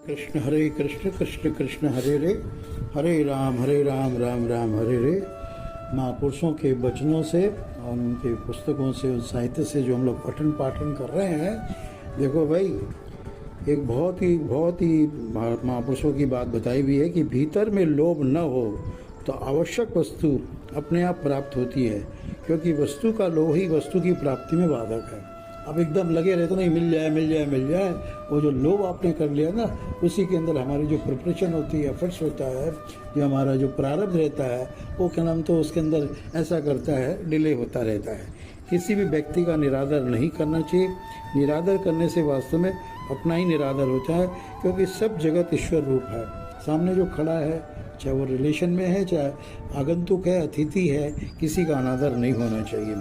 कृष्ण कृष्ण कृष्ण हरे रे, हरे राम राम राम हरे रे। महापुरुषों के वचनों से और उनके पुस्तकों से, उस साहित्य से जो हम लोग पठन पाठन कर रहे हैं, देखो भाई, एक बहुत ही महापुरुषों की बात बताई हुई है कि भीतर में लोभ न हो तो आवश्यक वस्तु अपने आप प्राप्त होती है, क्योंकि वस्तु का लोभ ही वस्तु की प्राप्ति में बाधक है। अब एकदम लगे रहते नहीं, मिल जाए, वो जो लोभ आपने कर लिया ना, उसी के अंदर हमारी जो प्रिपरेशन होती है, एफर्ट्स होता है, जो हमारा जो प्रारब्ध रहता है, वो क्या नाम तो उसके अंदर ऐसा करता है, डिले होता रहता है। किसी भी व्यक्ति का निरादर नहीं करना चाहिए। निरादर करने से वास्तव में अपना ही निरादर होता है, क्योंकि सब जगत ईश्वर रूप है। सामने जो खड़ा है, चाहे वो रिलेशन में है, चाहे आगंतुक है, अतिथि है, किसी का अनादर नहीं होना चाहिए।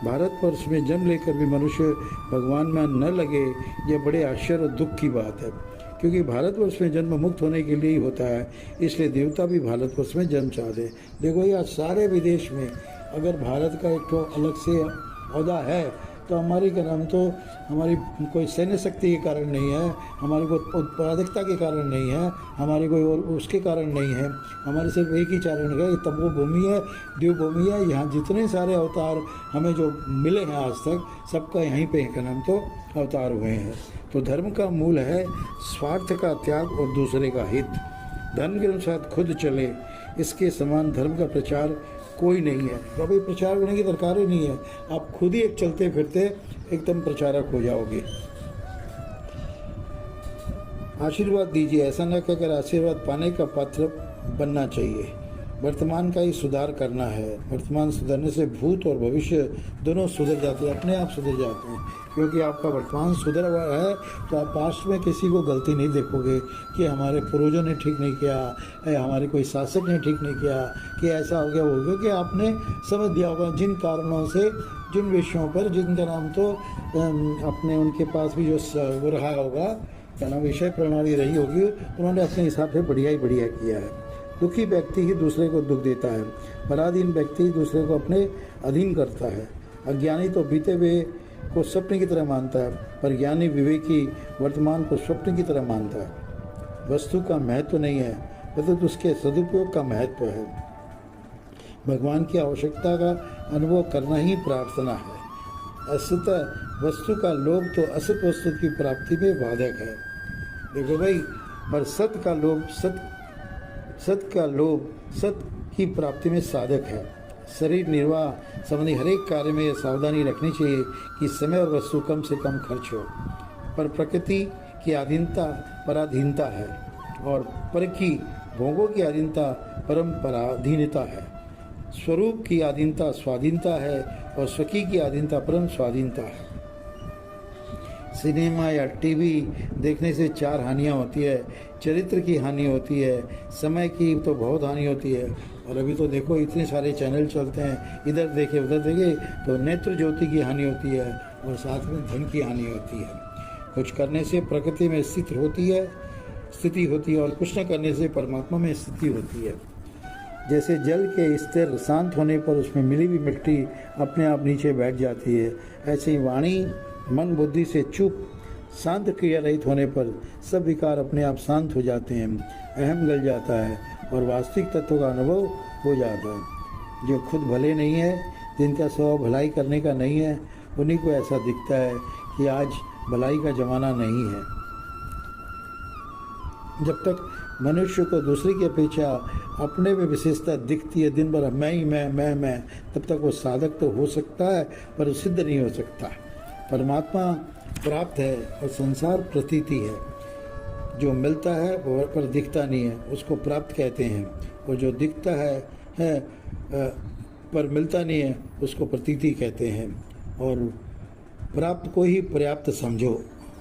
भारतवर्ष में जन्म लेकर भी मनुष्य भगवान में न लगे, यह बड़े आश्चर्य और दुख की बात है, क्योंकि भारतवर्ष में जन्म मुक्त होने के लिए ही होता है। इसलिए देवता भी भारतवर्ष में जन्म चाहते। देखो यार, सारे विदेश में अगर भारत का एक तो अलग से औहदा है, तो हमारी क्या नाम तो हमारी कोई सैन्य शक्ति के कारण नहीं है, हमारी कोई उत्पादकता के कारण नहीं है, हमारी कोई और उसके कारण नहीं है। हमारे सिर्फ एक ही कारण है, तपो भूमि है, देव भूमि है। यहाँ जितने सारे अवतार हमें जो मिले हैं आज तक, सबका यहीं पे क्या नाम तो अवतार हुए हैं। तो धर्म का मूल है स्वार्थ का त्याग और दूसरे का हित। धर्म के अनुसार खुद चले, इसके समान धर्म का प्रचार कोई नहीं है। कभी प्रचार करने की दरकार ही नहीं है। आप खुद ही एक चलते फिरते एकदम प्रचारक हो जाओगे। आशीर्वाद दीजिए, ऐसा न कहकर आशीर्वाद पाने का पात्र बनना चाहिए। वर्तमान का ही सुधार करना है। वर्तमान सुधरने से भूत और भविष्य दोनों सुधर जाते हैं, अपने आप सुधर जाते हैं। क्योंकि आपका वर्तमान सुधर हुआ है, तो आप पास्ट में किसी को गलती नहीं देखोगे कि हमारे पूर्वजों ने ठीक नहीं किया, या हमारे कोई शासक ने ठीक नहीं किया, कि ऐसा हो गया वो हो गया। कि आपने समझ दिया होगा जिन कारणों से, जिन विषयों पर, जिनका नाम तो अपने उनके पास भी जो वो रहा होगा, क्या नाम विषय प्रणाली रही होगी, उन्होंने अपने हिसाब से बढ़िया ही बढ़िया किया है। दुखी व्यक्ति ही दूसरे को दुख देता है, पराधीन व्यक्ति दूसरे को अपने अधीन करता है। अज्ञानी तो बीते हुए को स्वप्न की तरह मानता है, पर ज्ञानी विवेकी वर्तमान को स्वप्न की तरह मानता है। वस्तु का महत्व नहीं है, परंतु उसके सदुपयोग का महत्व है। भगवान की आवश्यकता का अनुभव करना ही प्रार्थना है। असत वस्तु का लोभ तो असत वस्तु की प्राप्ति में बाधक है। देखो भाई, पर सत का लोभ सत की प्राप्ति में साधक है। शरीर निर्वाह संबंधी हर एक कार्य में सावधानी रखनी चाहिए कि समय और वस्तु कम से कम खर्च हो। पर प्रकृति की अधीनता पराधीनता है, और पर की भोगों की अधीनता परम पराधीनता है। स्वरूप की अधीनता स्वाधीनता है, और स्वकी की अधीनता परम स्वाधीनता है। सिनेमा या टीवी देखने से चार हानियाँ होती है। चरित्र की हानि होती है, समय की तो बहुत हानि होती है। और अभी तो देखो, इतने सारे चैनल चलते हैं, इधर देखे उधर देखे, तो नेत्र ज्योति की हानि होती है, और साथ में धन की हानि होती है। कुछ करने से प्रकृति में स्थिति होती है, और कुछ न करने से परमात्मा में स्थिति होती है। जैसे जल के स्थिर शांत होने पर उसमें मिली हुई मिट्टी अपने आप नीचे बैठ जाती है, ऐसे ही वाणी मन बुद्धि से चुप शांत क्रिया रहित होने पर सब विकार अपने आप शांत हो जाते हैं। अहम गल जाता है और वास्तविक तत्व का अनुभव हो जाता है। जो खुद भले नहीं है, जिनका स्वभाव भलाई करने का नहीं है, उन्हीं को ऐसा दिखता है कि आज भलाई का जमाना नहीं है। जब तक मनुष्य को दूसरे की अपेक्षा अपने में विशेषता दिखती है, दिन भर मैं, तब तक वो साधक तो हो सकता है, पर सिद्ध नहीं हो सकता। परमात्मा प्राप्त है और संसार प्रतीति है। जो मिलता है वो पर दिखता नहीं है, उसको प्राप्त कहते हैं। और जो दिखता है पर मिलता नहीं है, उसको प्रतीति कहते हैं। और प्राप्त को ही पर्याप्त समझो।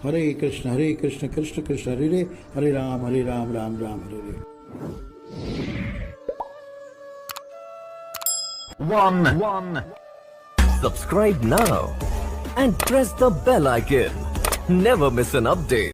हरे कृष्ण कृष्ण कृष्ण हरे रे, हरे राम राम राम हरे रे। One. Subscribe now and press the bell icon. Never miss an update.